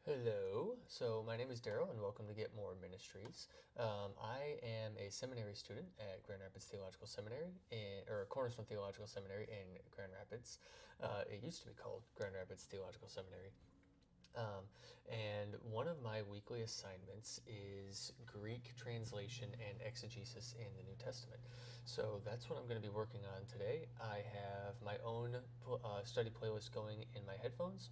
Hello. So my name is Daryl, and welcome to Get More Ministries. I am a seminary student at Grand Rapids Theological Seminary, or Cornerstone Theological Seminary in Grand Rapids. It used to be called Grand Rapids Theological Seminary. Um, and one of my weekly assignments is Greek translation and exegesis in the New Testament. So that's what I'm going to be working on today. I have my own study playlist going in my headphones.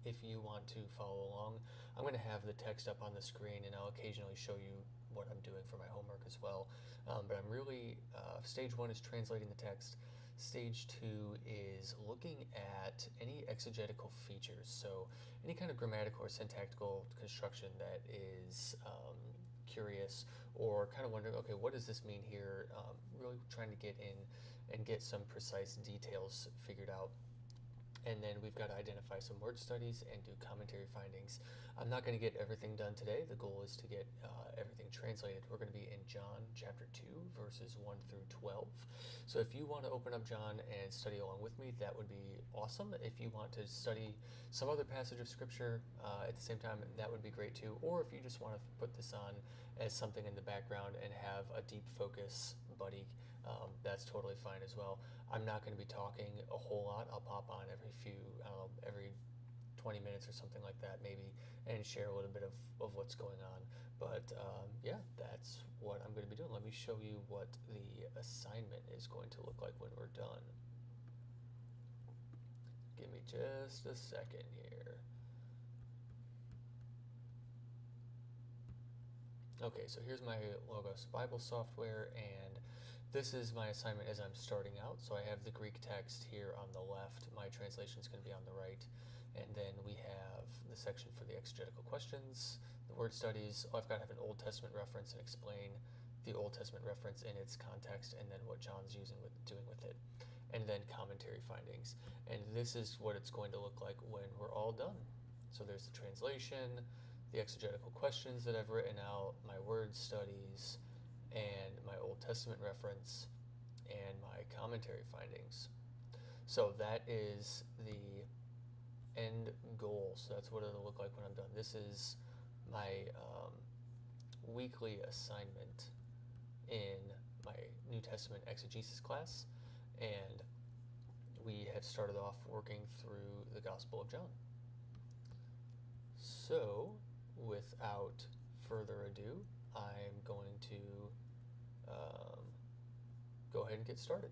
If you want to follow along, I'm going to have the text up on the screen, and I'll occasionally show you what I'm doing for my homework as well. But I'm really, stage one is translating the text. Stage two is looking at any exegetical features, so any kind of grammatical or syntactical construction that is curious, or kind of wondering, okay, what does this mean here? Really trying to get in and get some precise details figured out. And then we've got to identify some word studies and do commentary findings. I'm not going to get everything done today. The goal is to get everything translated. We're going to be in John chapter 2, verses 1 through 12. So if you want to open up John and study along with me, that would be awesome. If you want to study some other passage of Scripture at the same time, that would be great too. Or if you just want to put this on as something in the background and have a deep focus buddy, that's totally fine as well. I'm not going to be talking a whole lot. I'll pop on every 20 minutes or something like that, maybe, and share a little bit of what's going on. But yeah, that's what I'm going to be doing. Let me show you what the assignment is going to look like when we're done. Give me just a second here. Okay, so here's my Logos Bible software, and this is my assignment as I'm starting out. So I have the Greek text here on the left. My translation is going to be on the right. And then we have the section for the exegetical questions, the word studies. Oh, I've got to have an Old Testament reference and explain the Old Testament reference in its context, and then what John's doing with it. And then commentary findings. And this is what it's going to look like when we're all done. So there's the translation, the exegetical questions that I've written out, my word studies, and my Old Testament reference, and my commentary findings. So that is the end goal. So that's what it'll look like when I'm done. This is my weekly assignment in my New Testament exegesis class, and we have started off working through the Gospel of John. So, without further ado, I'm going to go ahead and get started.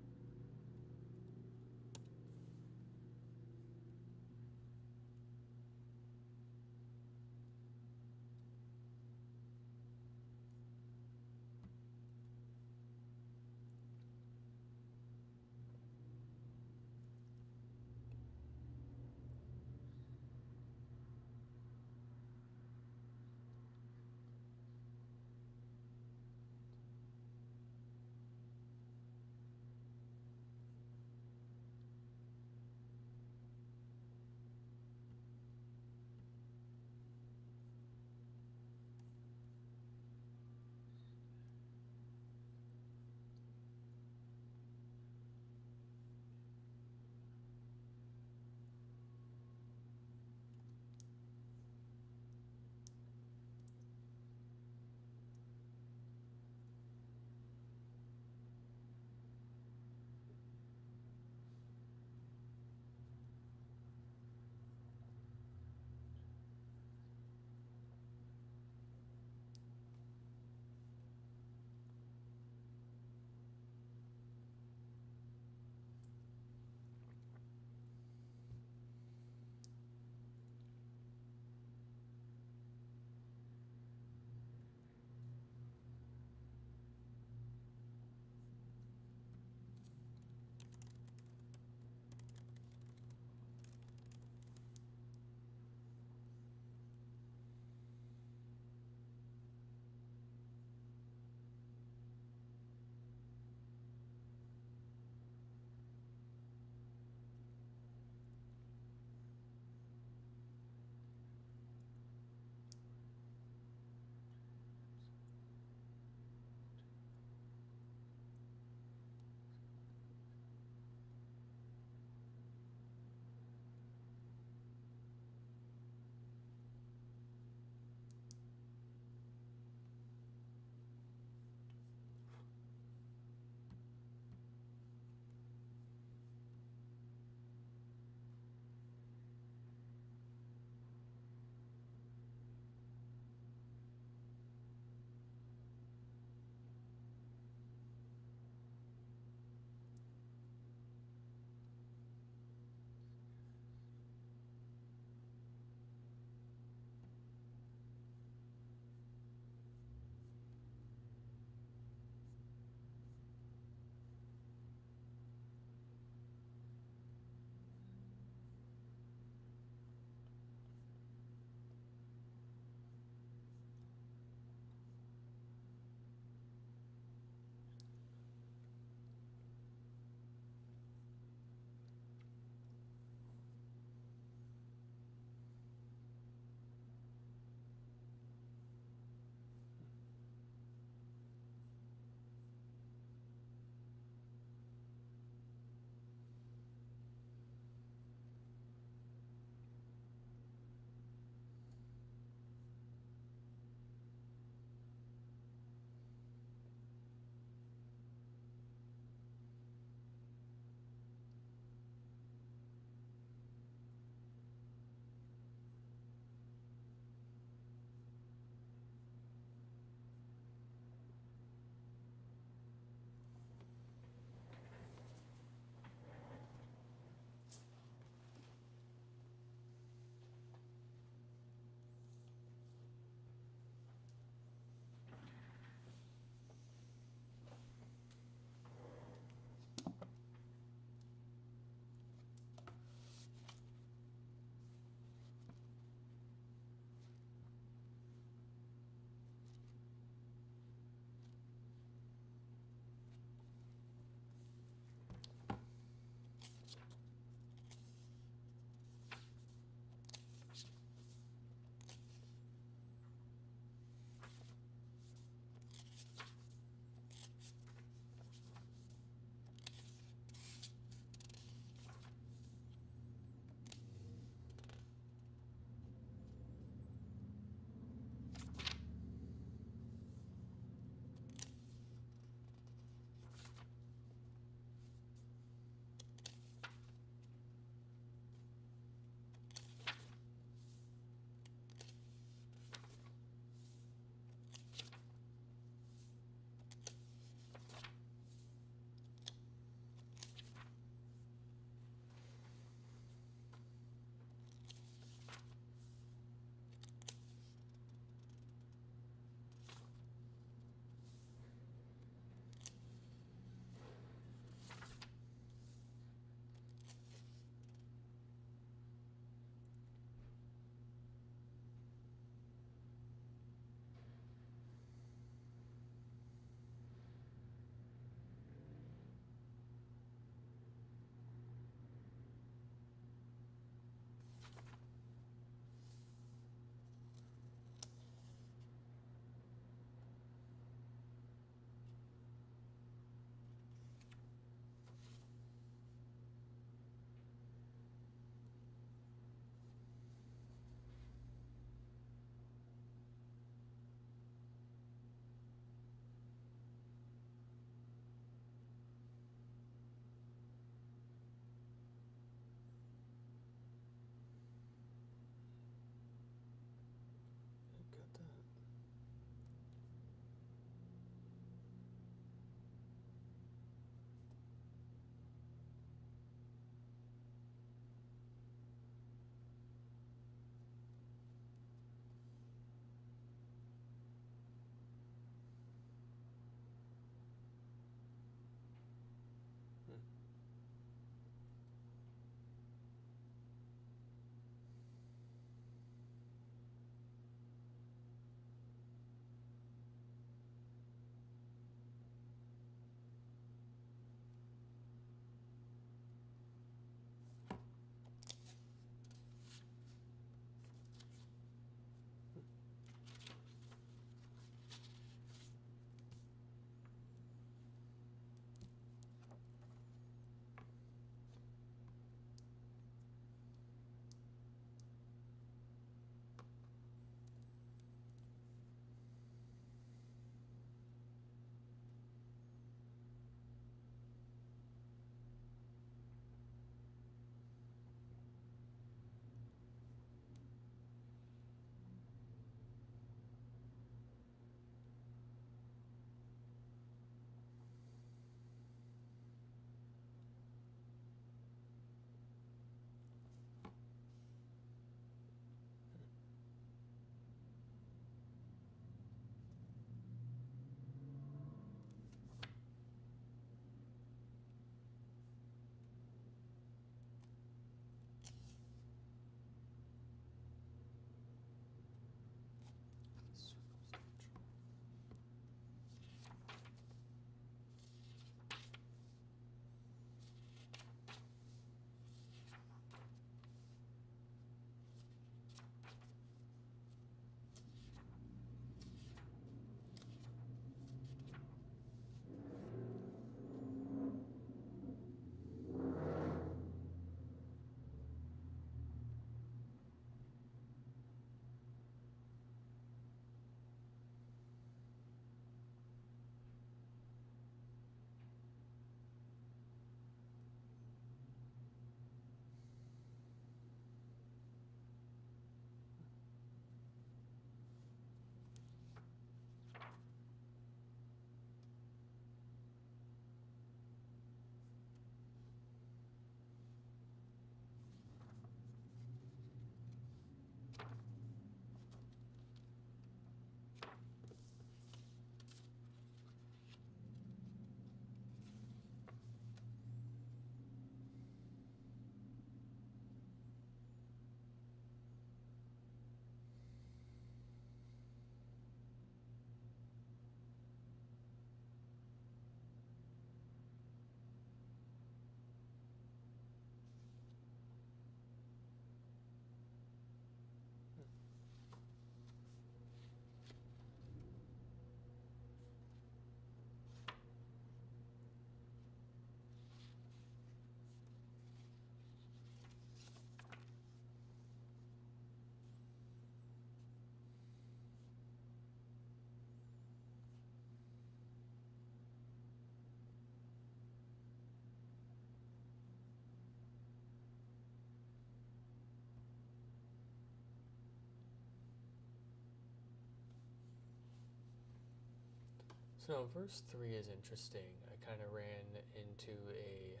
So now verse 3 is interesting. I kind of ran into a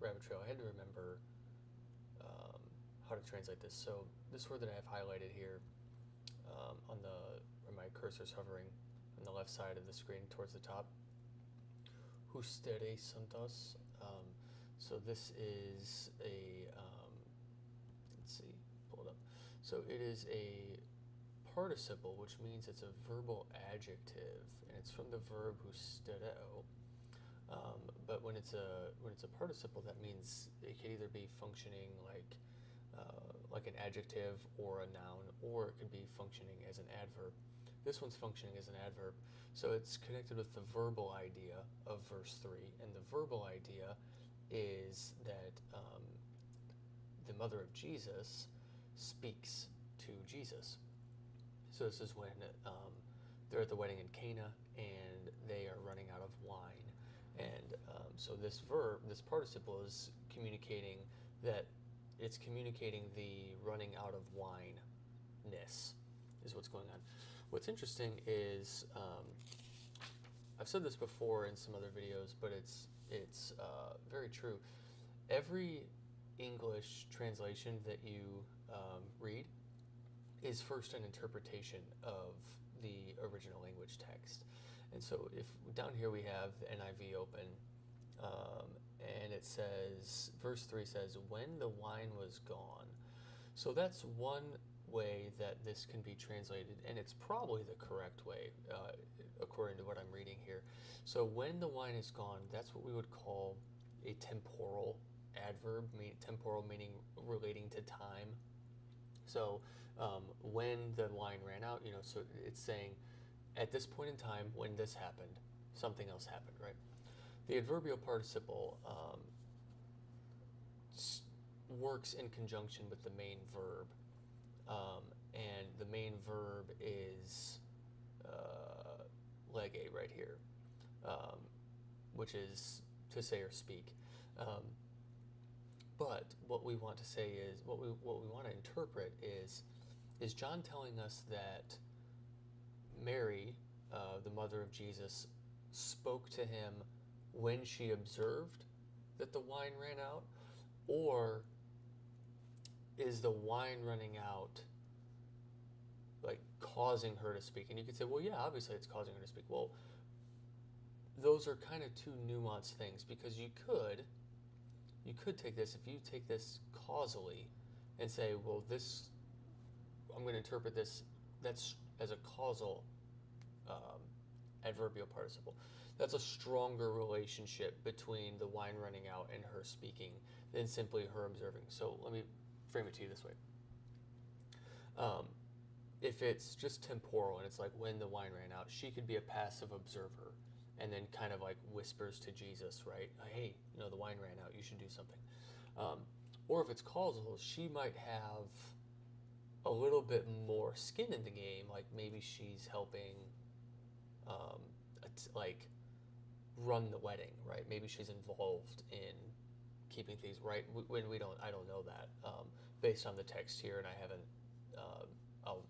rabbit trail. I had to remember how to translate this. So this word that I have highlighted here on the where my cursor's hovering on the left side of the screen towards the top, hustere santos. So this is a let's see, pull it up. So it is a participle, which means it's a verbal adjective, and it's from the verb hustereo. But when it's a participle, that means it could either be functioning like an adjective or a noun, or it could be functioning as an adverb. This one's functioning as an adverb, so it's connected with the verbal idea of verse 3, and the verbal idea is that the mother of Jesus speaks to Jesus. So this is when they're at the wedding in Cana, and they are running out of wine. And so this verb, this participle, is communicating that it's communicating the running out of wine-ness is what's going on. What's interesting is, I've said this before in some other videos, but it's very true. Every English translation that you read is first an interpretation of the original language text. And so if down here we have the NIV open, and it says, verse 3 says, when the wine was gone. So that's one way that this can be translated, and it's probably the correct way, according to what I'm reading here. So when the wine is gone, that's what we would call a temporal adverb, temporal meaning relating to time. So when the wine ran out, so it's saying at this point in time when this happened, something else happened, right? The adverbial participle works in conjunction with the main verb, and the main verb is lege right here, which is to say or speak. But what we want to say is, what we want to interpret is John telling us that Mary, the mother of Jesus, spoke to him when she observed that the wine ran out, or is the wine running out like causing her to speak? And you could say, well, yeah, obviously it's causing her to speak. Well, those are kind of two nuanced things, because you could take this, if you take this causally and say, well, this, I'm going to interpret this that's as a causal adverbial participle. That's a stronger relationship between the wine running out and her speaking than simply her observing. So let me frame it to you this way. If it's just temporal and it's like when the wine ran out, she could be a passive observer and then kind of like whispers to Jesus, right? Hey, the wine ran out, you should do something. Or if it's causal, she might have a little bit more skin in the game, like maybe she's helping like run the wedding, right? Maybe she's involved in keeping things right. I don't know that based on the text here, and I haven't.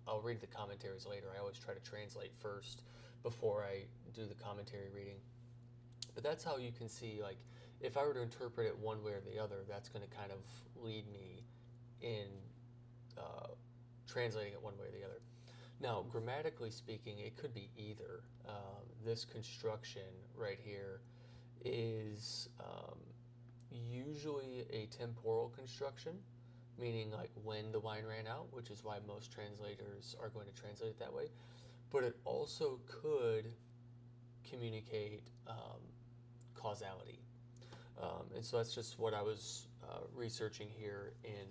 I'll read the commentaries later. I always try to translate first before I do the commentary reading. But that's how you can see, like, if I were to interpret it one way or the other, that's going to kind of lead me in translating it one way or the other. Now, grammatically speaking, it could be either. This construction right here is usually a temporal construction, meaning like when the wine ran out, which is why most translators are going to translate it that way. But it also could communicate causality. And so that's just what I was researching here in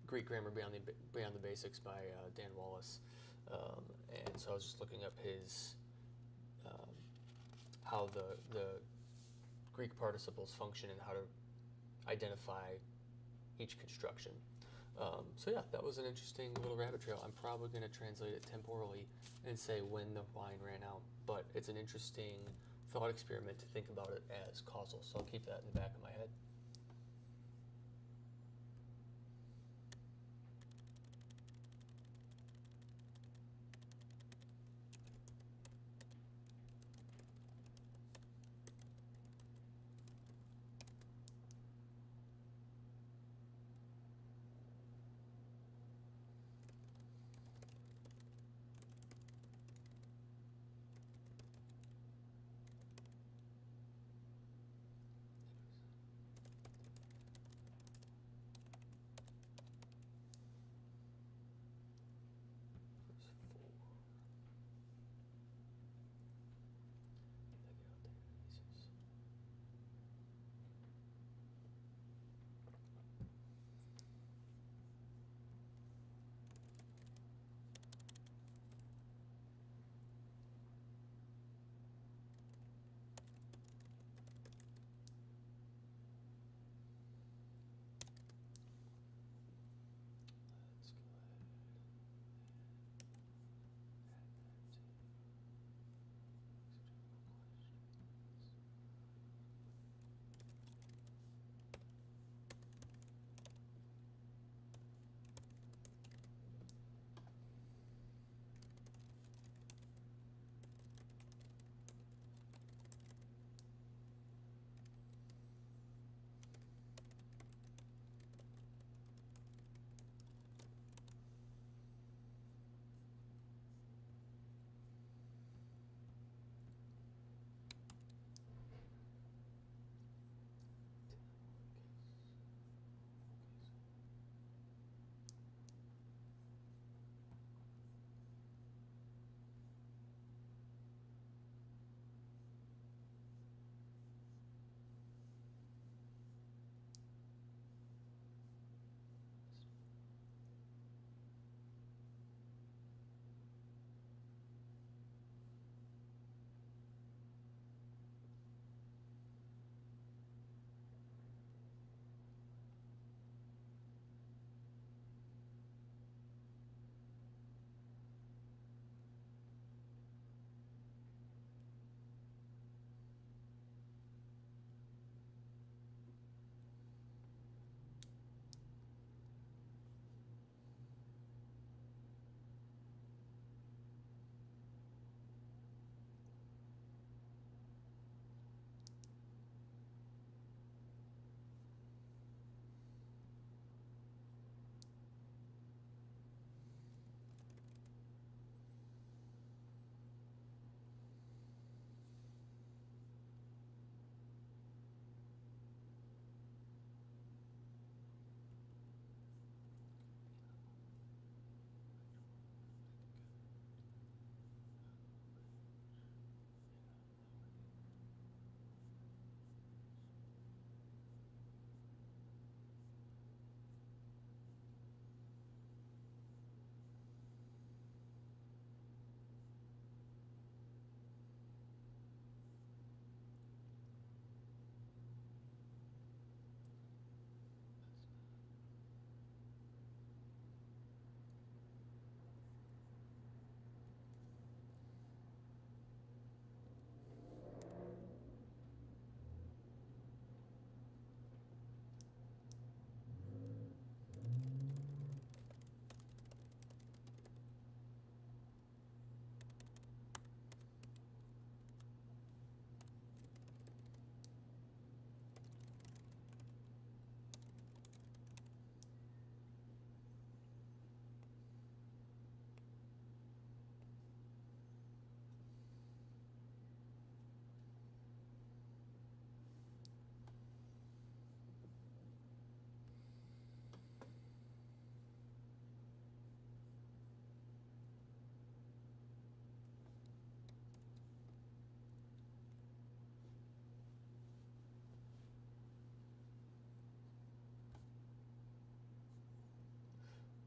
Greek Grammar Beyond the Basics by Dan Wallace. And so I was just looking up his how the Greek participles function and how to identify each construction. So yeah, that was an interesting little rabbit trail. I'm probably going to translate it temporally and say when the wine ran out, but it's an interesting thought experiment to think about it as causal, so I'll keep that in the back of my head.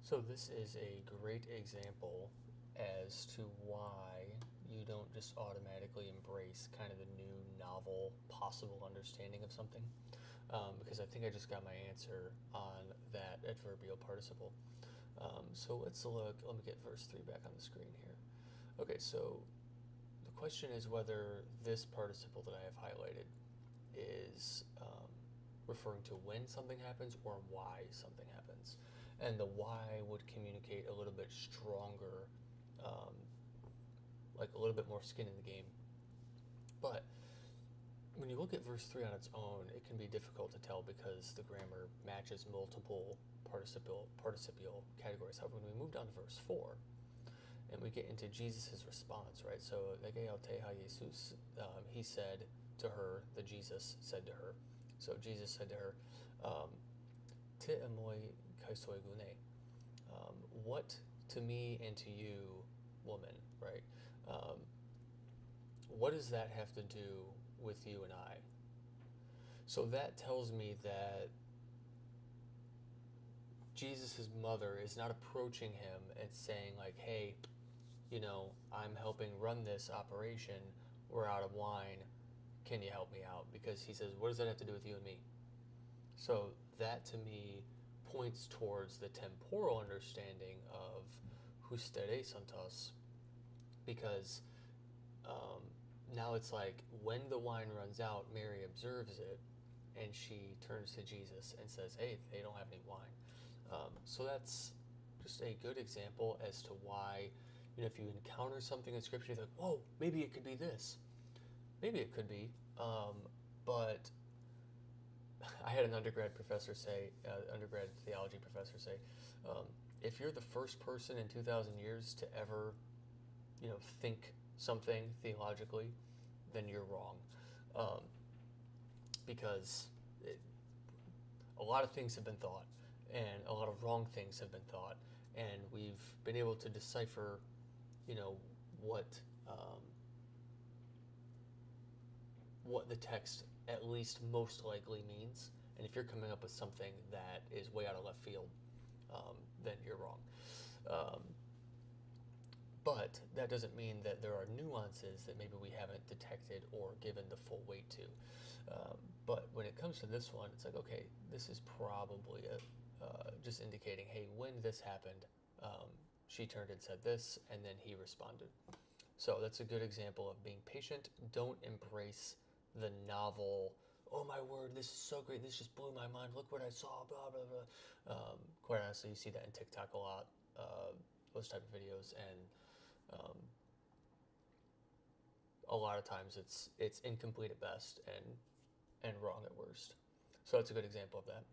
So this is a great example as to why you don't just automatically embrace kind of the new novel possible understanding of something. Because I think I just got my answer on that adverbial participle. So let's look, let me get verse 3 back on the screen here. Okay, so the question is whether this participle that I have highlighted is referring to when something happens or why something happens. And the why would communicate a little bit stronger, um, like a little bit more skin in the game. But when you look at verse 3 on its own, it can be difficult to tell because the grammar matches multiple participial categories. However, when we move down to verse 4, and we get into Jesus' response, right? So, Legeo teha Jesus, he said to her, the Jesus said to her. So Jesus said to her, Te amoi kaisoi gune. What to me and to you, woman, right? What does that have to do with you and I? So that tells me that Jesus' mother is not approaching him and saying like, hey, I'm helping run this operation. We're out of wine. Can you help me out? Because he says, what does that have to do with you and me? So that to me points towards the temporal understanding of hustere santos, because now it's like when the wine runs out, Mary observes it and she turns to Jesus and says, hey, they don't have any wine. So that's just a good example as to why, if you encounter something in Scripture, you're like, whoa, maybe it could be this. Maybe it could be, but I had an undergrad theology professor say, if you're the first person in 2,000 years to ever, think something theologically, then you're wrong, because a lot of things have been thought, and a lot of wrong things have been thought, and we've been able to decipher, what the text at least most likely means. And if you're coming up with something that is way out of left field, then you're wrong. But that doesn't mean that there are nuances that maybe we haven't detected or given the full weight to. But when it comes to this one, it's like, okay, this is probably just indicating, hey, when this happened, she turned and said this, and then he responded. So that's a good example of being patient. Don't embrace the novel, oh my word, this is so great, this just blew my mind, look what I saw, blah, blah, blah. Quite honestly, you see that in TikTok a lot, those type of videos, and a lot of times it's incomplete at best and wrong at worst. So that's a good example of that.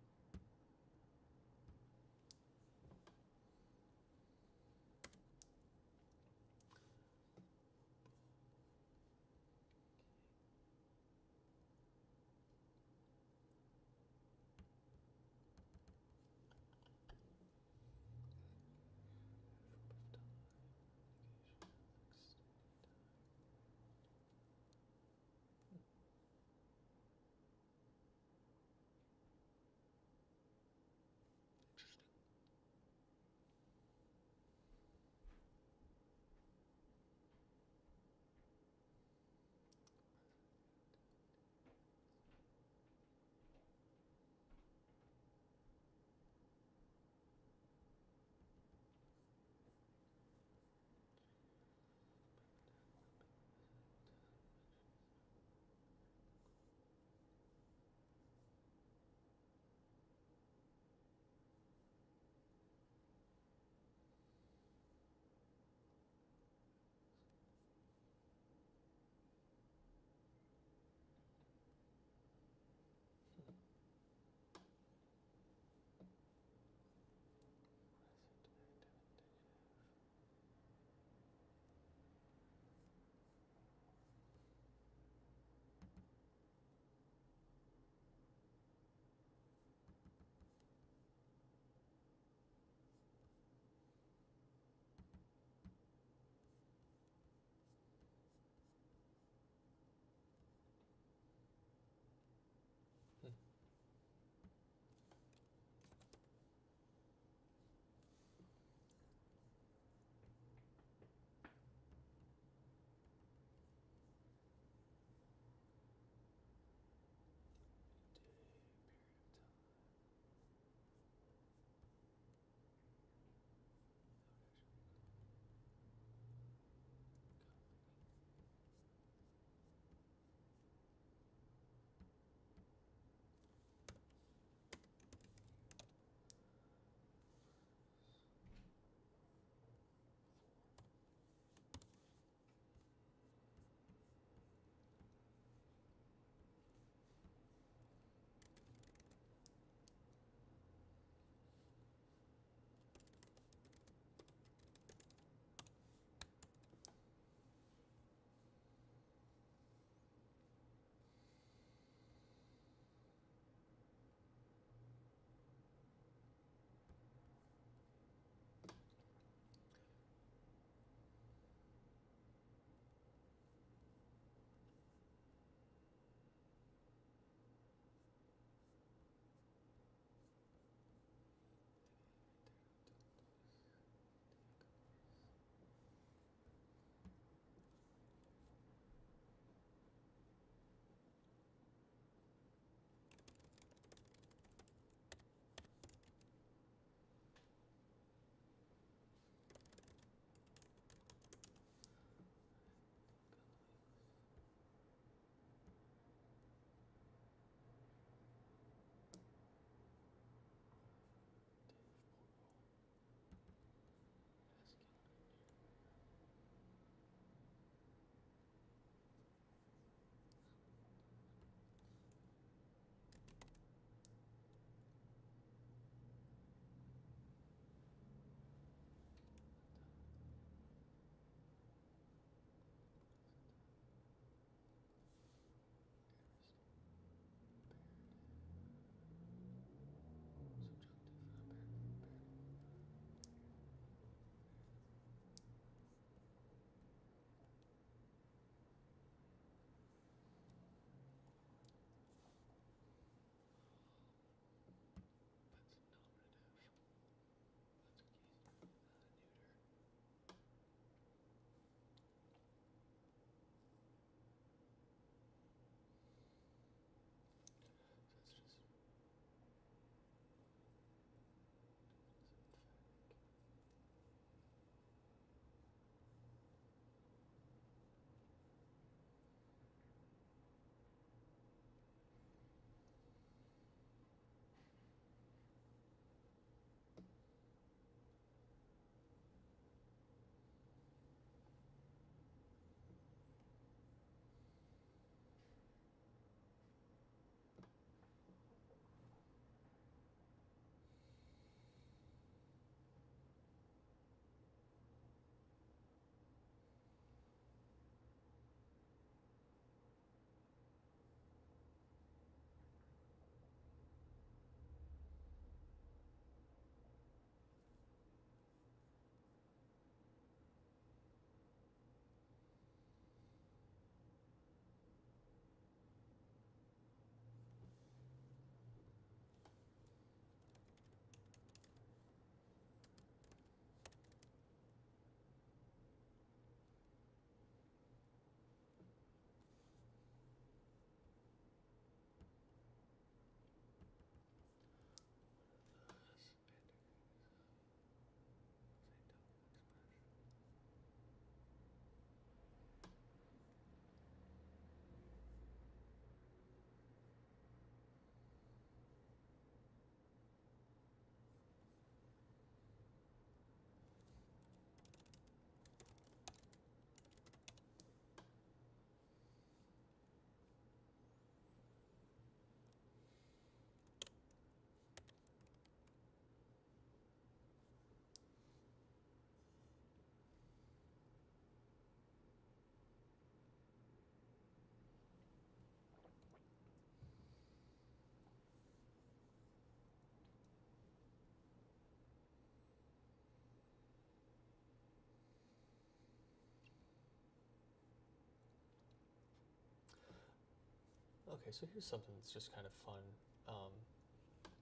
Okay, so here's something that's just kind of fun. Um,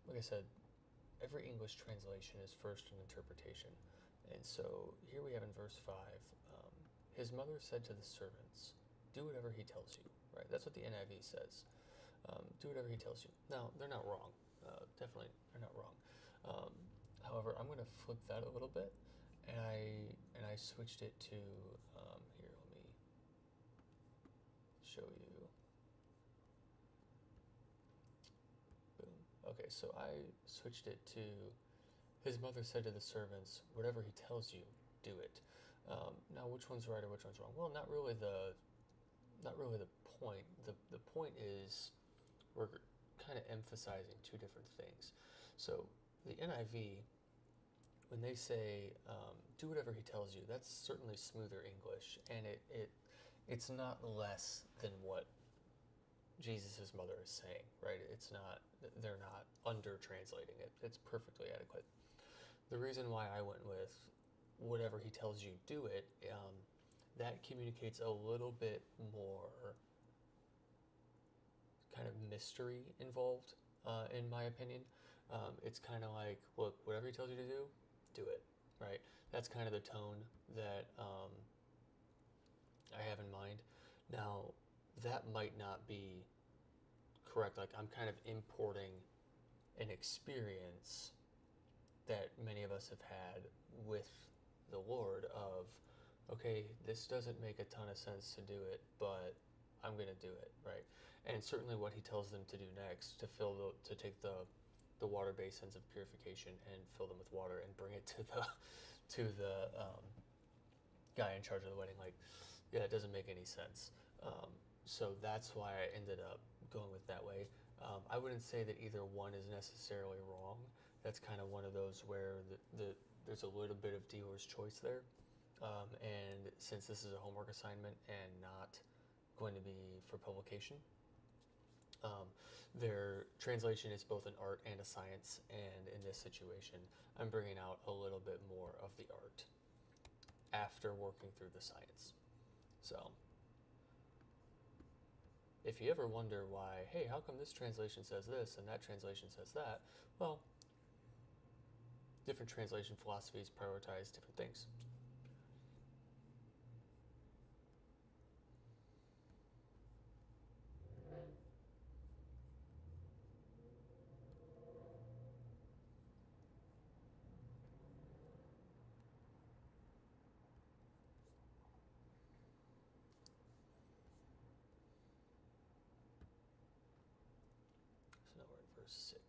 like I said, every English translation is first an interpretation. And so here we have in verse 5, um, his mother said to the servants, do whatever he tells you, right? That's what the NIV says. Do whatever he tells you. Now, they're not wrong. Definitely, they're not wrong. Um, However, I'm going to flip that a little bit, and I switched it to here. Let me show you. Boom. Okay, so I switched it to his mother said to the servants, "Whatever he tells you, do it." Now, which one's right or which one's wrong? Well, not really the point. The point is we're kind of emphasizing two different things. So the NIV, when they say do whatever he tells you, that's certainly smoother English, and it's not less than what Jesus' mother is saying, right? It's not, they're not under translating it. It's perfectly adequate. The reason why I went with whatever he tells you, do it, that communicates a little bit more kind of mystery involved, in my opinion. It's kind of like, look, whatever he tells you to do it, right? That's kind of the tone that I have in mind. Now, that might not be correct. Like, I'm kind of importing an experience that many of us have had with the Lord of, okay, this doesn't make a ton of sense to do it, but I'm going to do it, right? And certainly what he tells them to do next, to take the water basins of purification and fill them with water and bring it to the guy in charge of the wedding, like, yeah, it doesn't make any sense. So that's why I ended up going with that way. I wouldn't say that either one is necessarily wrong. That's kind of one of those where there's a little bit of dealer's choice there. And since this is a homework assignment and not going to be for publication, their translation is both an art and a science. And in this situation, I'm bringing out a little bit more of the art after working through the science. So if you ever wonder why, hey, how come this translation says this and that translation says that? Well, different translation philosophies prioritize different things. So now we're in verse 6.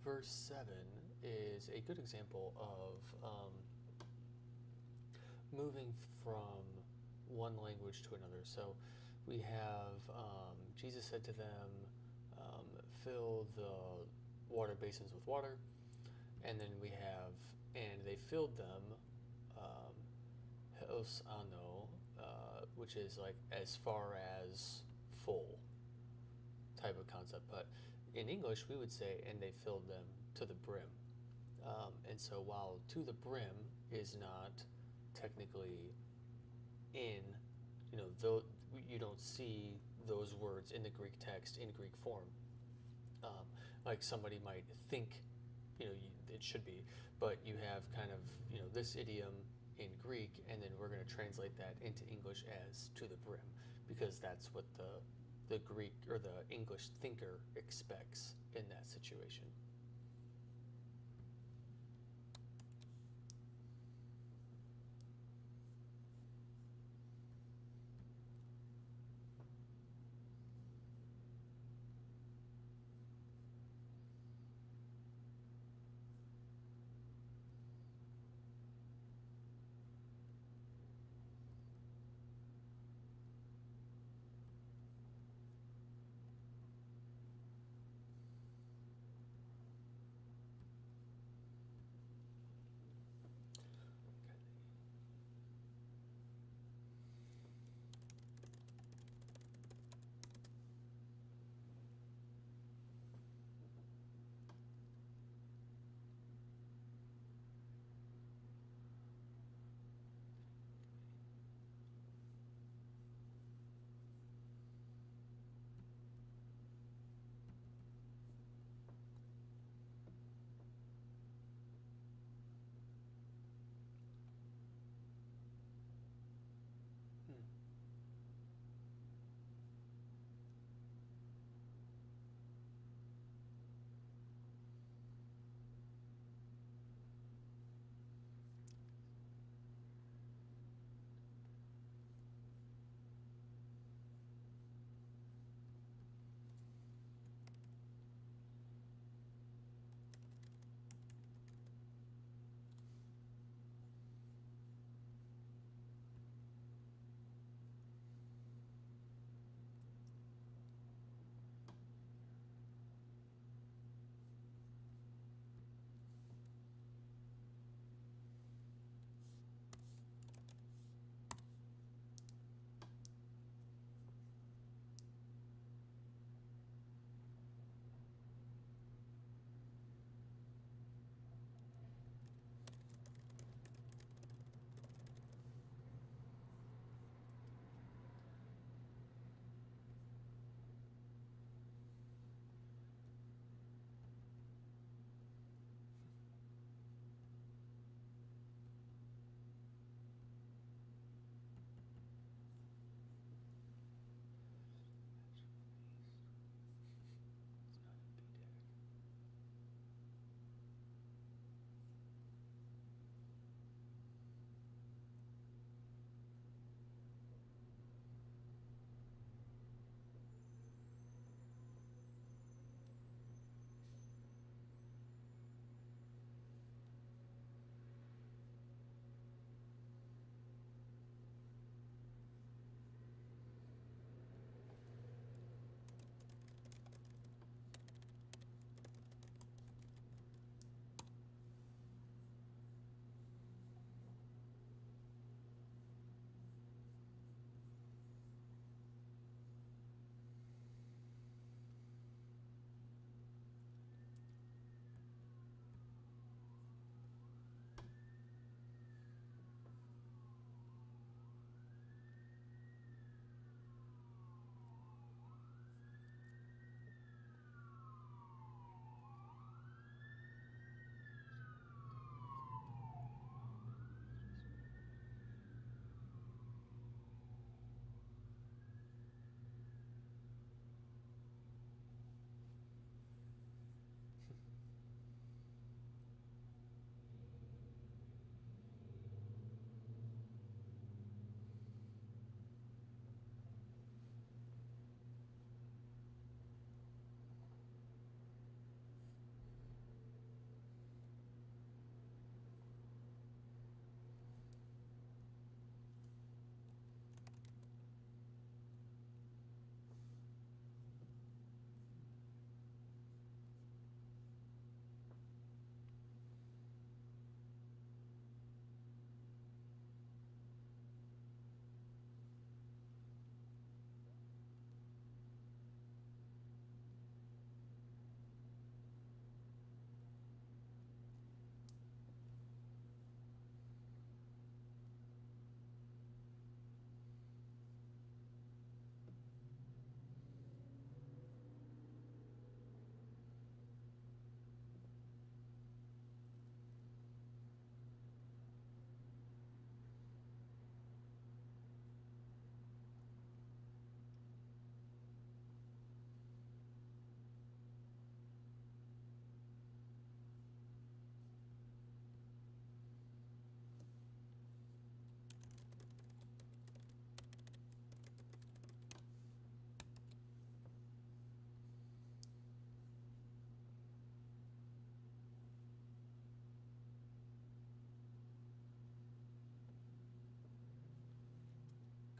verse 7 is a good example of moving from one language to another. So we have Jesus said to them, fill the water basins with water. And then we have, and they filled them, Heos ano, which is like as far as full type of concept. But in English, we would say, and they filled them to the brim. And so while to the brim is not technically in, though you don't see those words in the Greek text in Greek form, like somebody might think, it should be, but you have kind of, this idiom in Greek, and then we're going to translate that into English as to the brim, because that's what the Greek or the English thinker expects in that situation.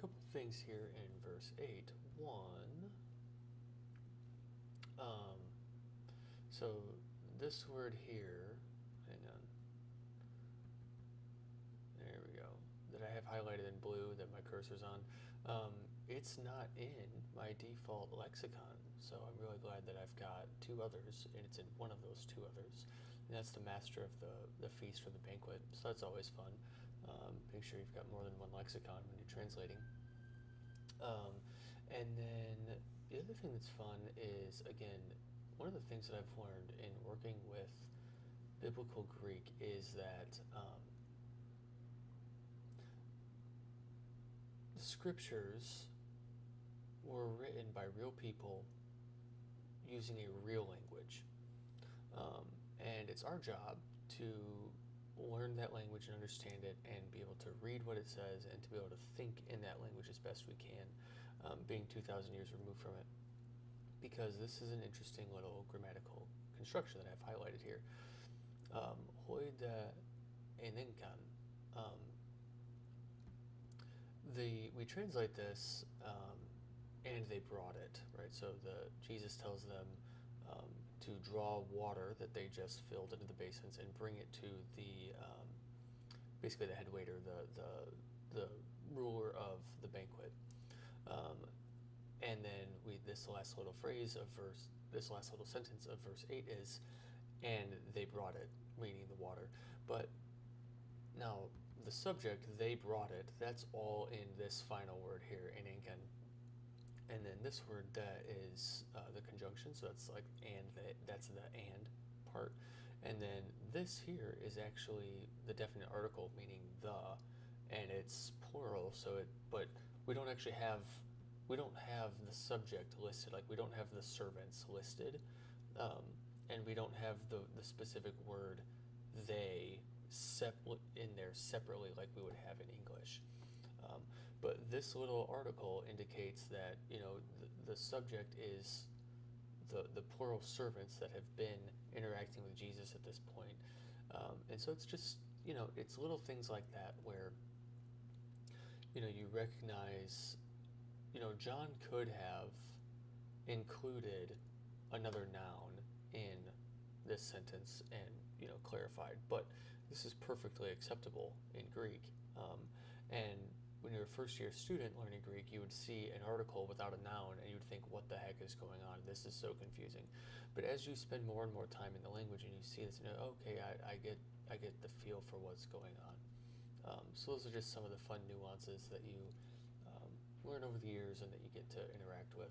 couple things here in verse 8. One, um, so this word here, hang on, there we go, that I have highlighted in blue that my cursor's on, it's not in my default lexicon. So I'm really glad that I've got two others, and it's in one of those two others. And that's the master of the feast or the banquet. So that's always fun. Make sure you've got more than one lexicon when you're translating. And then the other thing that's fun is, again, one of the things that I've learned in working with biblical Greek is that the scriptures were written by real people using a real language. And it's our job to learn that language and understand it and be able to read what it says and to be able to think in that language as best we can, being 2,000 years removed from it. Because this is an interesting little grammatical construction that I've highlighted here. Hoida enenkan. We translate this, and they brought it, right? So Jesus tells them to draw water that they just filled into the basins and bring it to the basically the head waiter, the ruler of the banquet. And then this last little sentence of verse 8 is, and they brought it, meaning the water. But now the subject, they brought it, that's all in this final word here, in enken. And then this word that is the conjunction, so that's like that's the and part. And then this here is actually the definite article, meaning the, and it's plural. But we don't actually have the subject listed. Like we don't have the servants listed, and we don't have the specific word they in there separately like we would have in English. But this little article indicates that the subject is the plural servants that have been interacting with Jesus at this point. And so it's just it's little things like that where you recognize John could have included another noun in this sentence and clarified, but this is perfectly acceptable in Greek. And when you're a first-year student learning Greek, you would see an article without a noun, and you would think, what the heck is going on? This is so confusing. But as you spend more and more time in the language and you see this, okay, I get the feel for what's going on. So those are just some of the fun nuances that you learn over the years and that you get to interact with.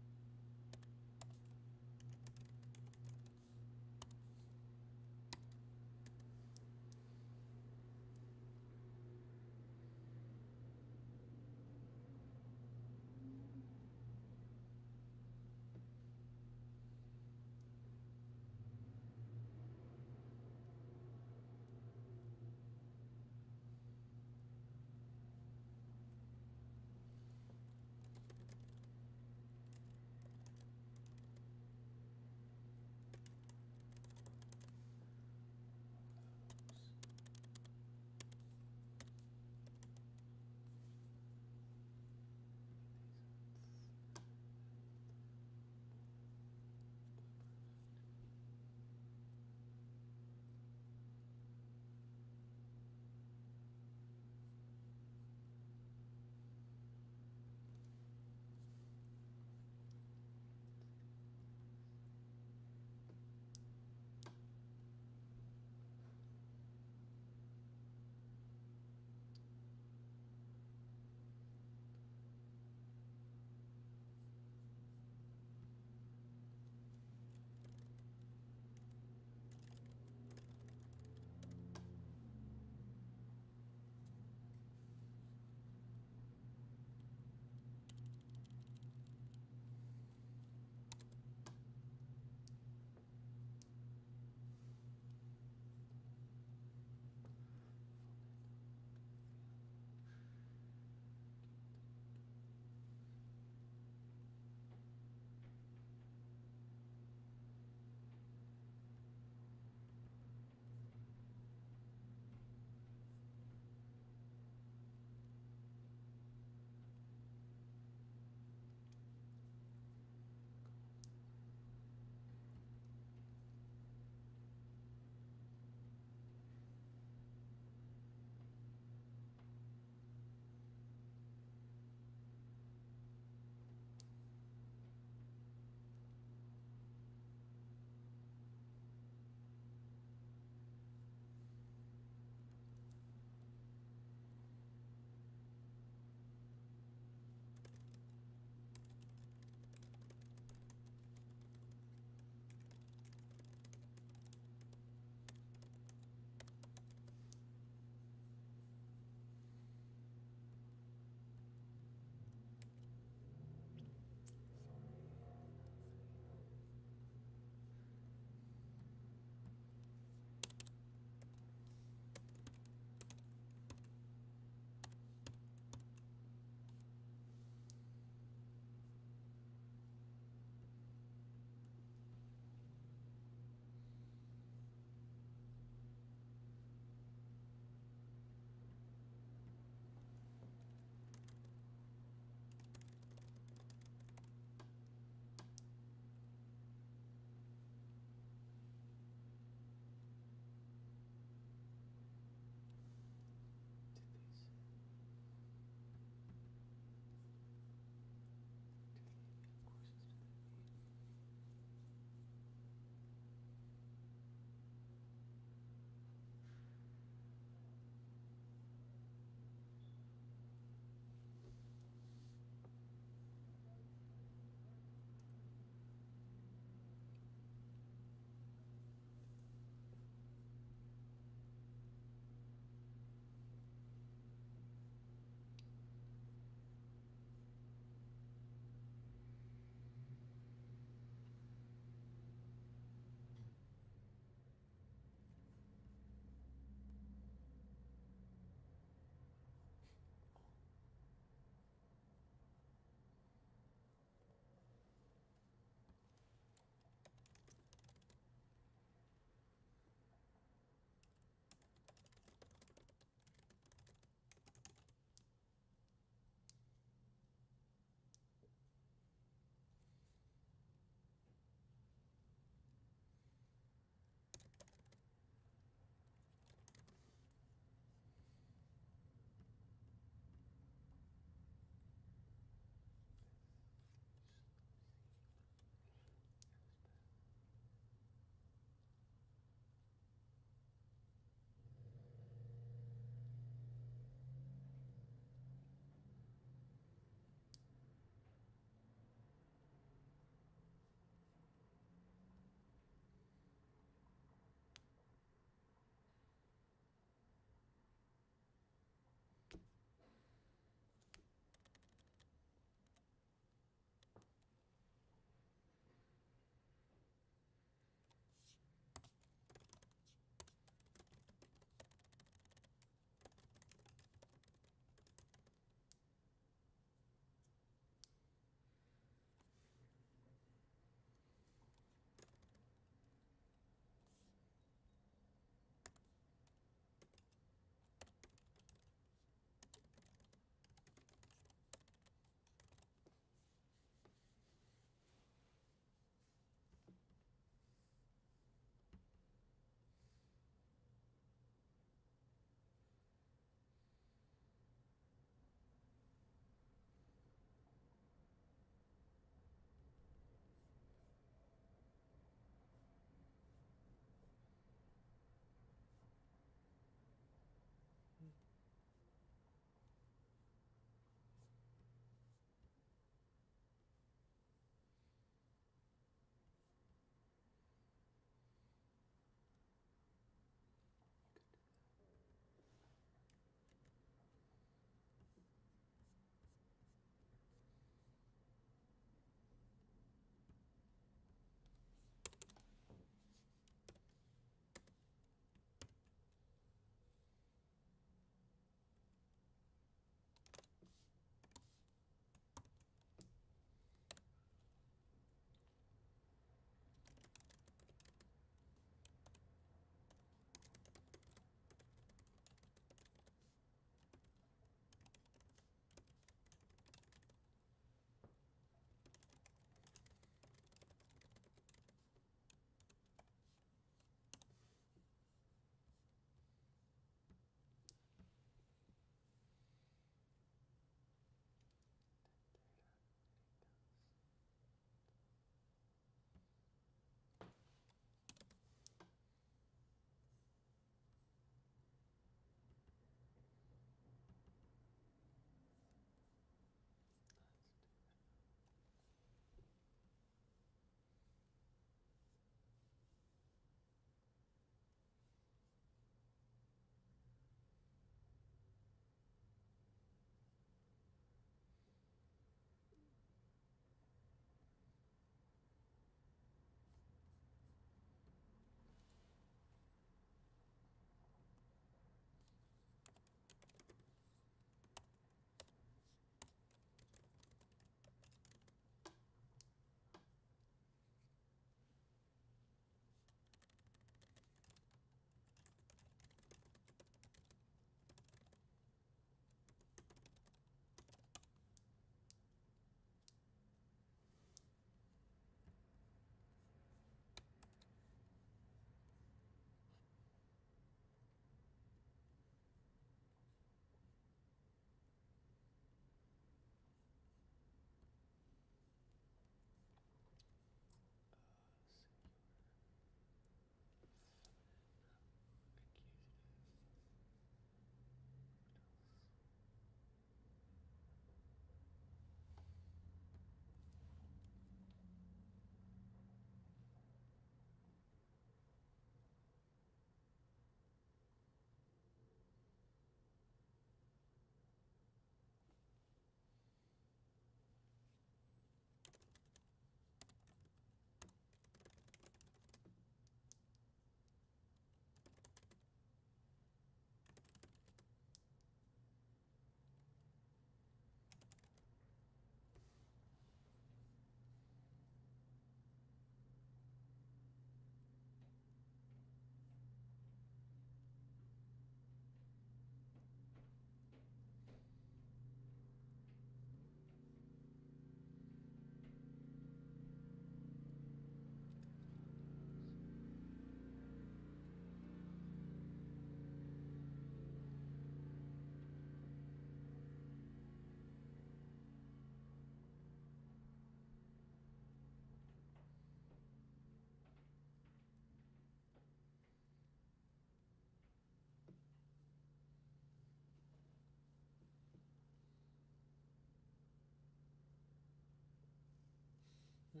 Hmm.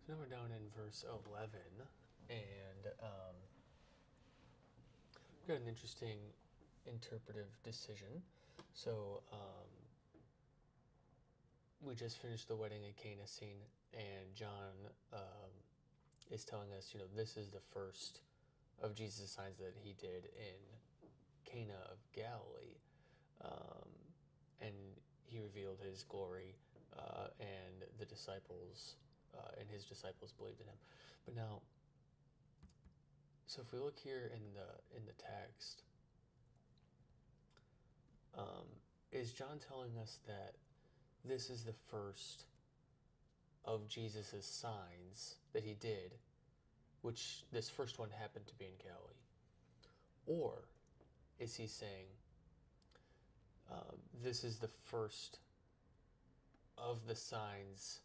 So now we're down in verse 11, and we've got an interesting interpretive decision. So we just finished the wedding at Cana scene, and John is telling us, this is the first of Jesus' signs that he did in Cana of Galilee, um, and he revealed his glory, and the disciples and his disciples believed in him. But now, so if we look here in the text, is John telling us that this is the first of Jesus' signs that he did, which this first one happened to be in Galilee? Or is he saying this is the first of the signs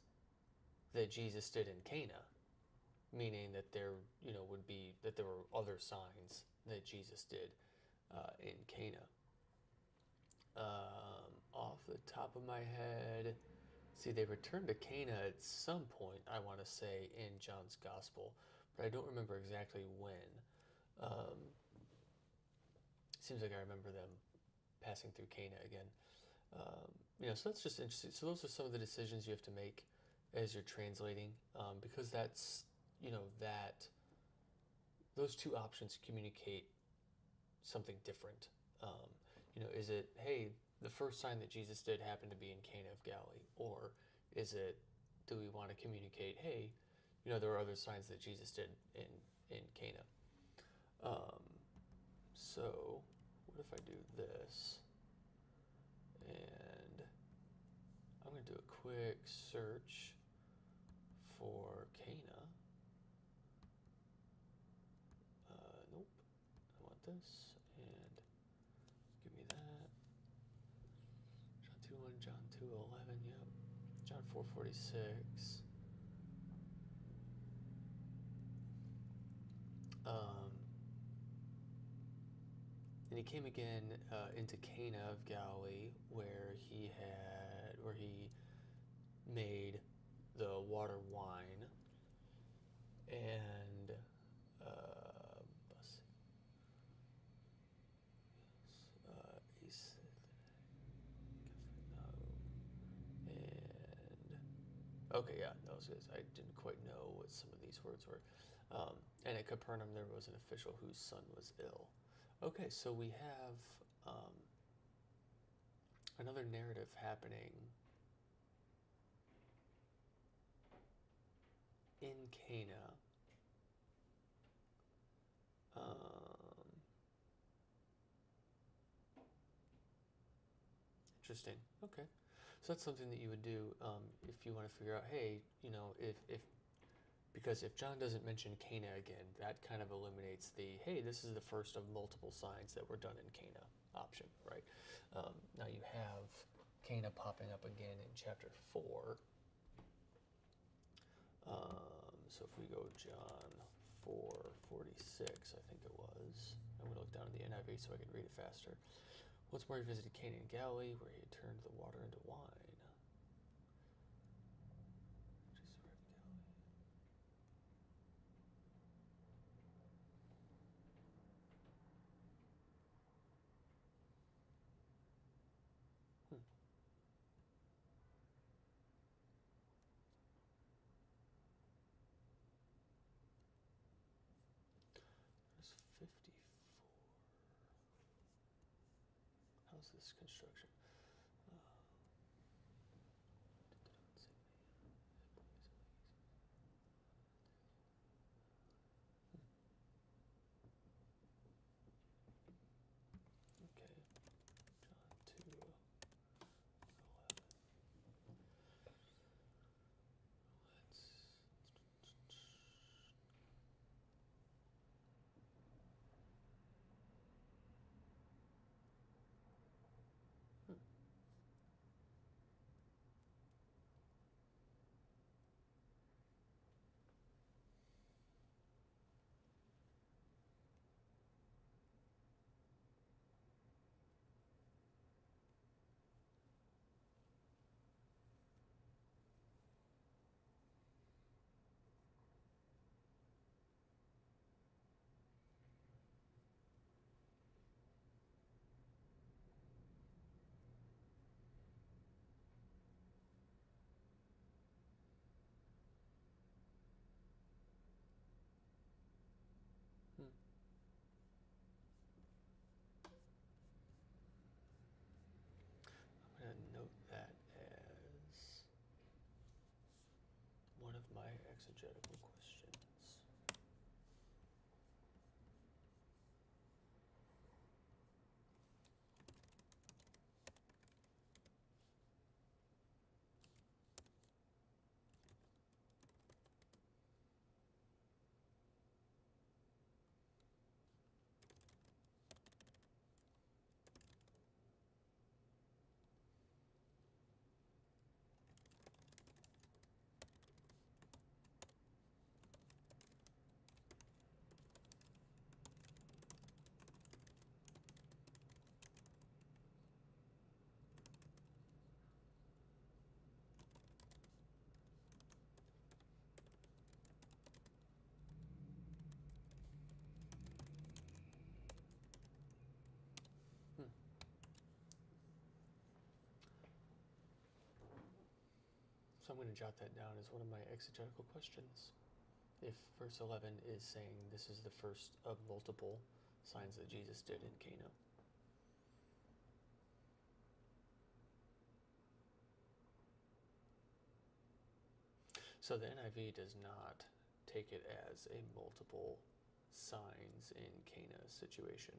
that Jesus did in Cana, meaning that there were other signs that Jesus did in Cana? Off the top of my head, see, they returned to Cana at some point, I want to say, in John's Gospel, but I don't remember exactly when. Seems like I remember them passing through Cana again. So that's just interesting. So those are some of the decisions you have to make as you're translating, because that's, that those two options communicate something different. Is it, hey, the first sign that Jesus did happened to be in Cana of Galilee? Or is it, do we want to communicate, hey, there were other signs that Jesus did in Cana? So what if I do this? And I'm going to do a quick search for Cana. Nope. I want this. And give me that. John 2:1, John 2:11, yep. John 4:46. And he came again into Cana of Galilee, where he made the water wine, and okay, yeah, that was good. I didn't quite know what some of these words were. And at Capernaum, there was an official whose son was ill. Okay, so we have another narrative happening in Cana. Interesting. Okay. So that's something that you would do if you want to figure out, hey, because if John doesn't mention Cana again, that kind of eliminates the, hey, this is the first of multiple signs that were done in Cana option, right? Now you have Cana popping up again in chapter 4. So if we go John 4:46, I think it was. I'm going to look down in the NIV so I can read it faster. Once more he visited Cana in Galilee, where he had turned the water into wine. There's 54. How's this construction? Okay, John 2:11. of my exegetical questions. So I'm going to jot that down as one of my exegetical questions. If verse 11 is saying this is the first of multiple signs that Jesus did in Cana. So the NIV does not take it as a multiple signs in Cana situation.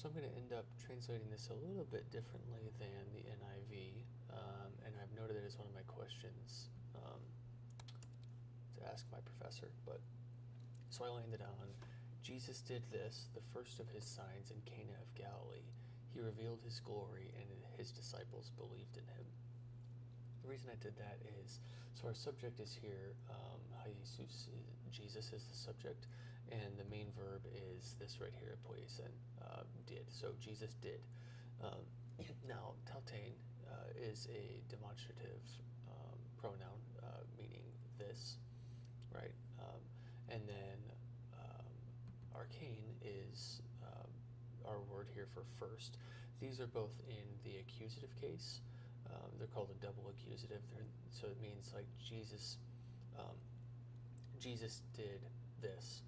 So I'm going to end up translating this a little bit differently than the NIV, and I've noted it as one of my questions to ask my professor. But so I landed on, Jesus did this, the first of his signs in Cana of Galilee. He revealed his glory, and his disciples believed in him. The reason I did that is, so our subject is here, Jesus is the subject, and the main verb is this right here, poiesin, did. So Jesus did. Now, tautein is a demonstrative pronoun, meaning this, right? And then arcane is our word here for first. These are both in the accusative case. They're called a double accusative. So it means like Jesus did this.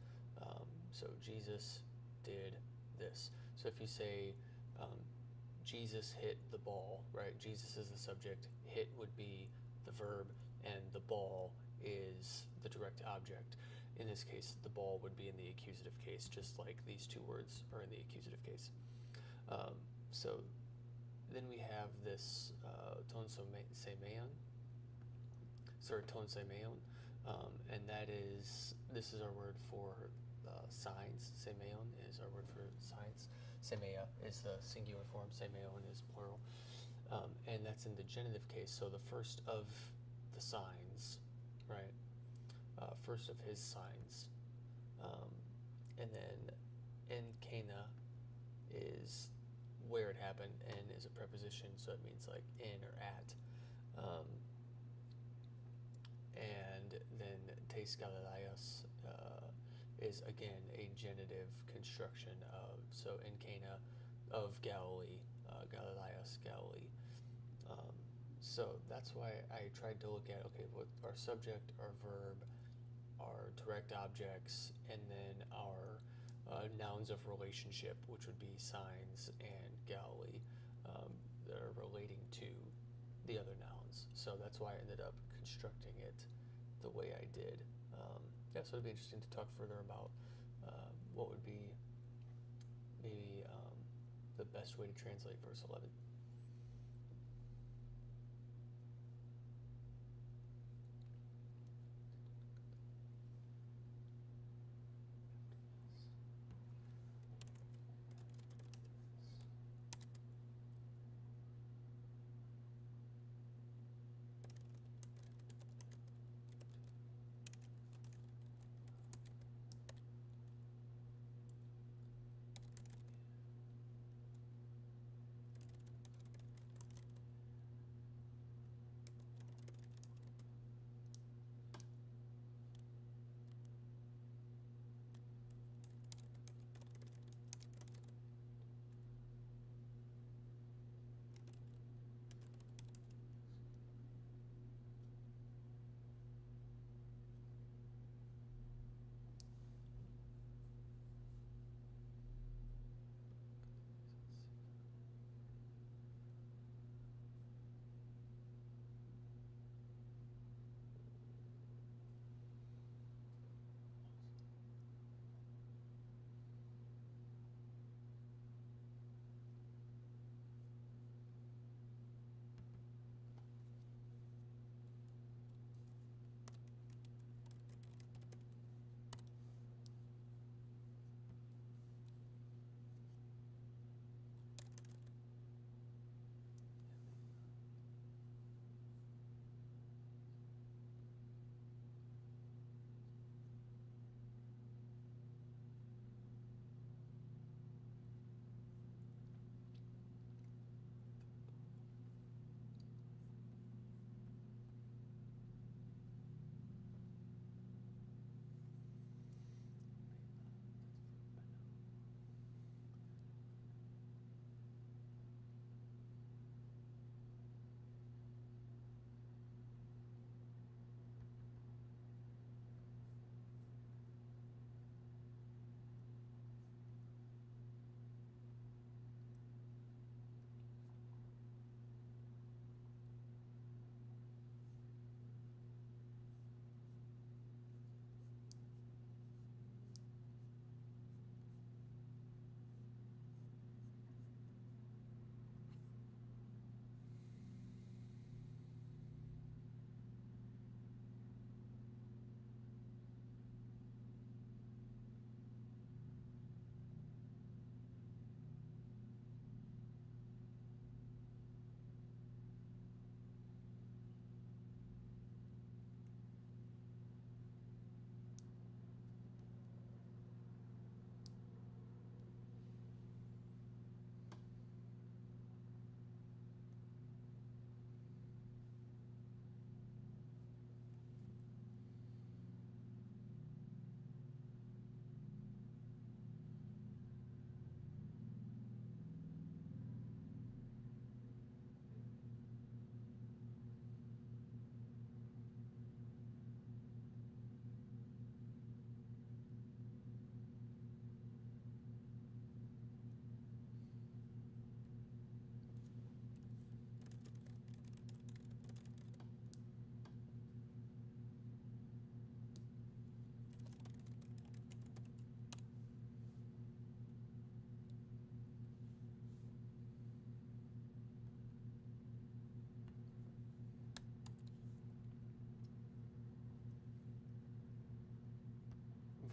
So Jesus did this. So if you say Jesus hit the ball, right? Jesus is the subject. Hit would be the verb, and the ball is the direct object. In this case, the ball would be in the accusative case, just like these two words are in the accusative case. So then we have this ton semeion, and this is our word for signs. Semeion is our word for signs. Semeia is the singular form, semeion is plural. And that's in the genitive case, so the first of the signs, right? First of his signs. And then in Cana is where it happened, and is a preposition, so it means like in or at. And then teis Galileas is again a genitive construction of, so in Cana of Galilee, Galileas, Galilee. So that's why I tried to look at, okay, what our subject, our verb, our direct objects, and then our nouns of relationship, which would be signs and Galilee, that are relating to the other nouns. So that's why I ended up constructing it the way I did. So it'd be interesting to talk further about what would be maybe the best way to translate verse 11.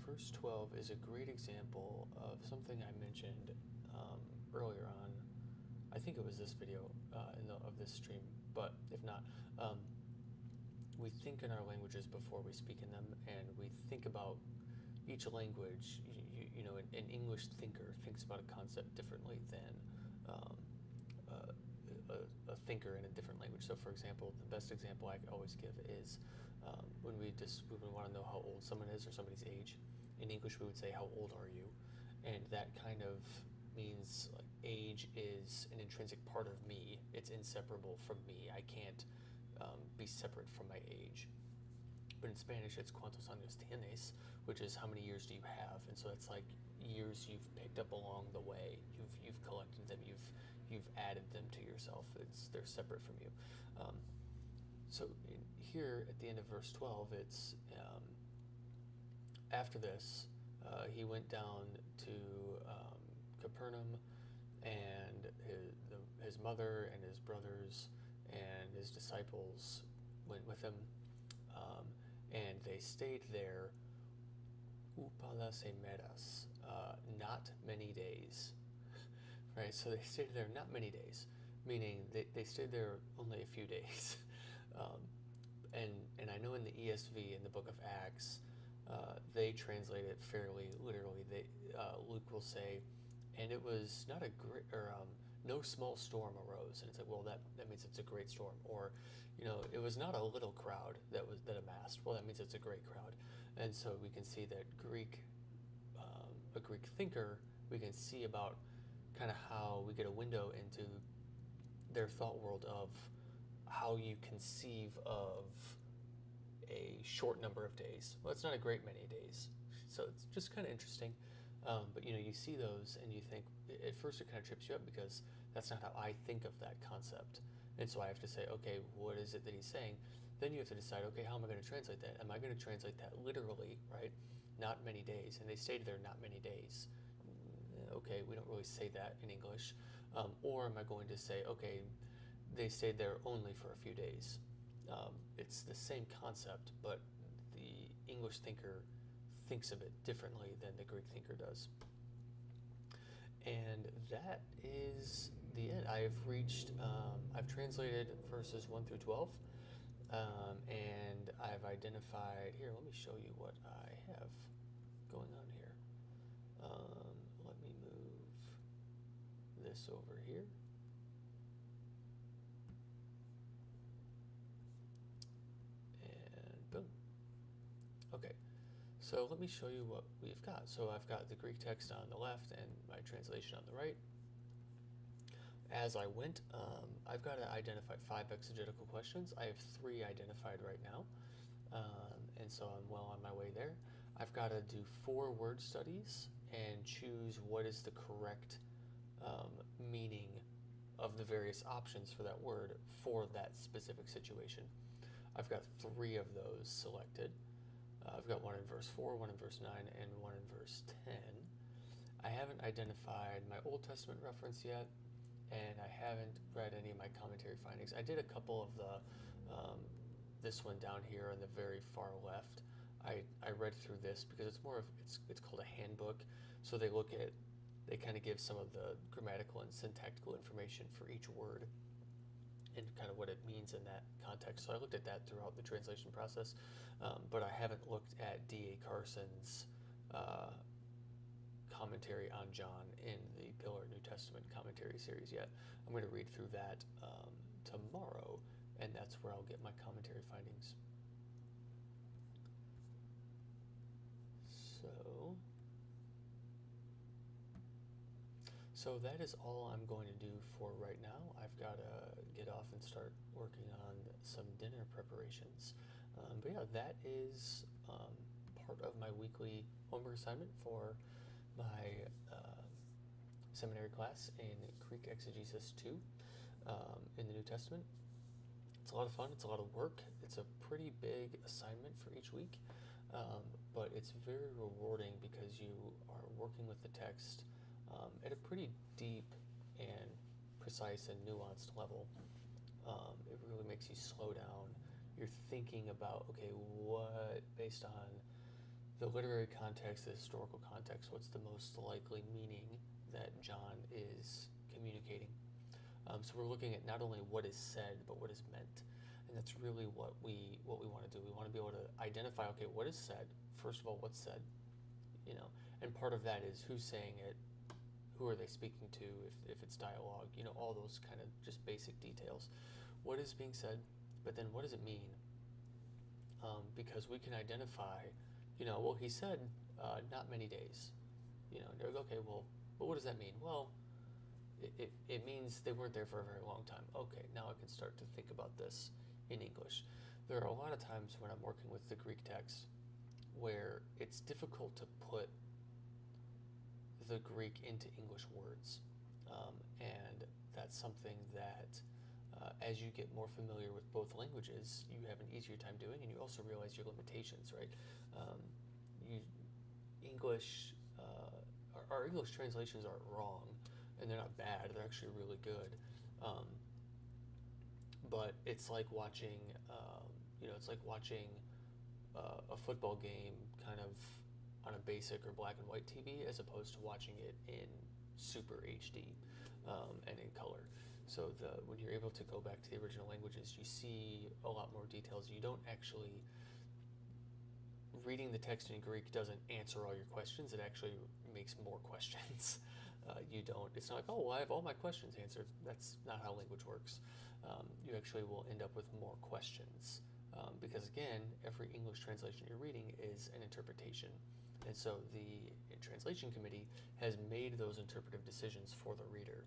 verse 12 is a great example of something I mentioned earlier on. I think it was this video of this stream, but if not, we think in our languages before we speak in them, and we think about each language. An English thinker thinks about a concept differently than um, a thinker in a different language. So, for example, the best example I always give is when we want to know how old someone is or somebody's age. In English, we would say, "How old are you?" And that kind of means like age is an intrinsic part of me. It's inseparable from me. I can't be separate from my age. But in Spanish, it's cuántos años tienes, which is how many years do you have, and so it's like years you've picked up along the way. You've collected them. You've added them to yourself. They're separate from you. So here at the end of verse 12, it's after this, he went down to Capernaum, and his mother and his brothers and his disciples went with him, and they stayed there semanas, not many days. Right, so they stayed there not many days, meaning they stayed there only a few days. And I know in the ESV, in the book of Acts, they translate it fairly literally. Luke will say, and it was not a great, or no small storm arose, and it's like, well, that means it's a great storm. Or, it was not a little crowd that amassed. Well, that means it's a great crowd. And so we can see that a Greek thinker, we can see about kind of how we get a window into their thought world of how you conceive of a short number of days. Well, it's not a great many days, so it's just kind of interesting. But you see those and you think, at first it kind of trips you up because that's not how I think of that concept. And so I have to say, okay, what is it that he's saying? Then you have to decide, okay, how am I going to translate that? Am I going to translate that literally, right? Not many days, and they stayed there not many days. Okay, we don't really say that in English. Or am I going to say, okay, they stayed there only for a few days? It's the same concept, but the English thinker thinks of it differently than the Greek thinker does. And that is the end. I've translated verses 1 through 12, and I've identified, here, let me show you what I have going on here. Let me move this over here. And boom. Okay. So let me show you what we've got. So I've got the Greek text on the left and my translation on the right. As I went, I've got to identify 5 exegetical questions. I have 3 identified right now, and so I'm well on my way there. I've got to do 4 word studies and choose what is the correct meaning of the various options for that word for that specific situation. I've got 3 of those selected. I've got 1 in verse 4, 1 in verse 9, and 1 in verse 10. I haven't identified my Old Testament reference yet, and I haven't read any of my commentary findings. I did a couple of this one down here on the very far left. I read through this because it's called a handbook. So they kind of give some of the grammatical and syntactical information for each word and kind of what it means in that context. So I looked at that throughout the translation process, but I haven't looked at D.A. Carson's commentary on John in the Pillar New Testament commentary series yet. I'm going to read through that tomorrow, and that's where I'll get my commentary findings. So that is all I'm going to do for right now. I've got to get off and start working on some dinner preparations. But yeah, that is part of my weekly homework assignment for my seminary class in Greek Exegesis 2 in the New Testament. It's a lot of fun. It's a lot of work. It's a pretty big assignment for each week, but it's very rewarding because you are working with the text at a pretty deep and precise and nuanced level. It really makes you slow down. You're thinking about, okay, what, based on the literary context, the historical context, what's the most likely meaning that John is communicating. So we're looking at not only what is said, but what is meant. And that's really what we want to do. We want to be able to identify, okay, what is said? First of all, what's said? And part of that is who's saying it, who are they speaking to, if it's dialogue, all those kind of just basic details. What is being said, but then what does it mean? Because we can identify, well, he said not many days. Okay, well, but what does that mean? Well, it means they weren't there for a very long time. Okay, now I can start to think about this in English. There are a lot of times when I'm working with the Greek text where it's difficult to put the Greek into English words. And that's something that as you get more familiar with both languages, you have an easier time doing, and you also realize your limitations, right? Our English translations aren't wrong, and they're not bad. They're actually really good. But it's like watching, a football game kind of on a basic or black and white TV as opposed to watching it in super HD and in color. So when you're able to go back to the original languages, you see a lot more details. You don't actually, reading the text in Greek doesn't answer all your questions. It actually makes more questions. It's not like, oh, well, I have all my questions answered. That's not how language works. You actually will end up with more questions. Because again, every English translation you're reading is an interpretation. And so the translation committee has made those interpretive decisions for the reader.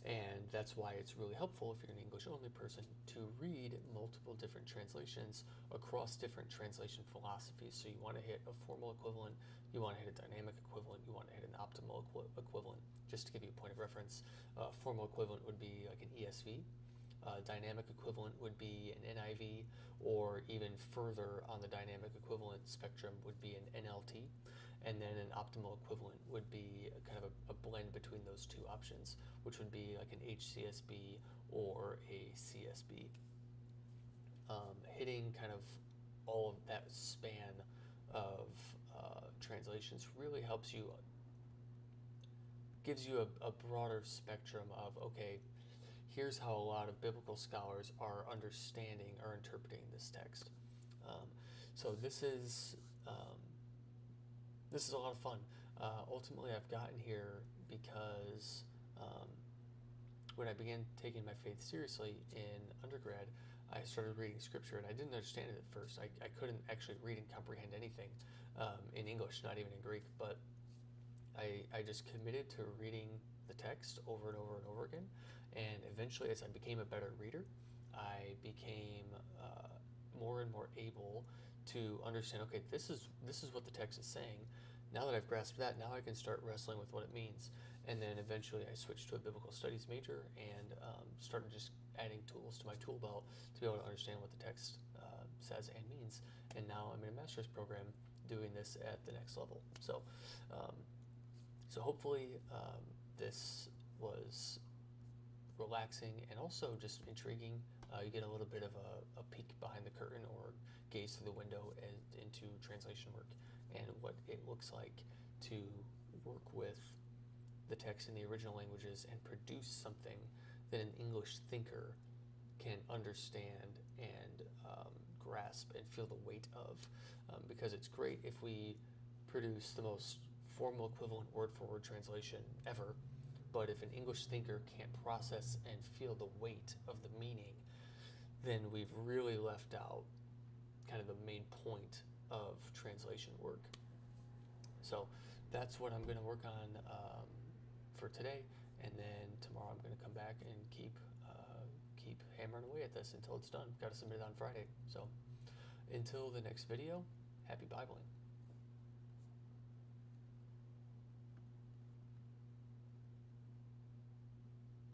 And that's why it's really helpful if you're an English-only person to read multiple different translations across different translation philosophies. So you want to hit a formal equivalent, you want to hit a dynamic equivalent, you want to hit an optimal equivalent. Just to give you a point of reference, formal equivalent would be like an ESV. Dynamic equivalent would be an NIV, or even further on the dynamic equivalent spectrum would be an NLT, and then an optimal equivalent would be kind of a blend between those two options, which would be like an HCSB or a CSB. Hitting kind of all of that span of translations really helps you, gives you a broader spectrum of, okay, here's how a lot of biblical scholars are understanding or interpreting this text. So this is a lot of fun. Ultimately, I've gotten here because when I began taking my faith seriously in undergrad, I started reading scripture, and I didn't understand it at first. I couldn't actually read and comprehend anything in English, not even in Greek, but I just committed to reading the text over and over and over again. And eventually, as I became a better reader, I became more and more able to understand, okay, this is what the text is saying. Now that I've grasped that, now I can start wrestling with what it means. And then eventually I switched to a biblical studies major and started just adding tools to my tool belt to be able to understand what the text says and means. And now I'm in a master's program doing this at the next level. So, hopefully this was relaxing and also just intriguing. You get a little bit of a peek behind the curtain or gaze through the window into translation work and what it looks like to work with the text in the original languages and produce something that an English thinker can understand and grasp and feel the weight of. Because it's great if we produce the most formal equivalent word-for-word translation ever, but if an English thinker can't process and feel the weight of the meaning, then we've really left out kind of the main point of translation work. So that's what I'm going to work on for today, and then tomorrow I'm going to come back and keep hammering away at this until it's done. Got to submit it on Friday. So until the next video, happy Bibling.